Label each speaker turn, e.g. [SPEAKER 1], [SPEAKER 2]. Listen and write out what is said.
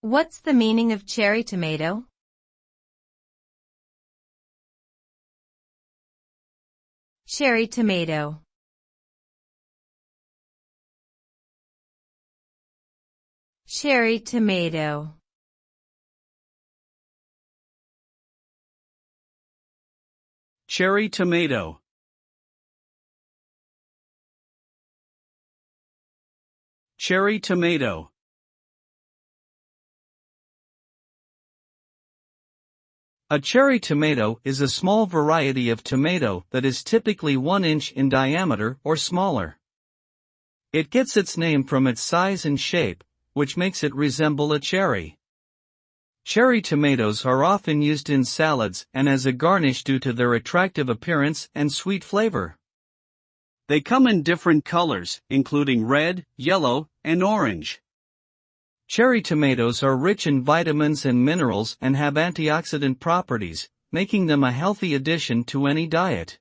[SPEAKER 1] What's the meaning of cherry tomato? Cherry tomato. Cherry tomato.
[SPEAKER 2] Cherry tomato. Cherry tomato. A cherry tomato is a small variety of tomato that is typically 1 inch in diameter or smaller. It gets its name from its size and shape, which makes it resemble a cherry. Cherry tomatoes are often used in salads and as a garnish due to their attractive appearance and sweet flavor. They come in different colors, including red, yellow, and orange. Cherry tomatoes are rich in vitamins and minerals and have antioxidant properties, making them a healthy addition to any diet.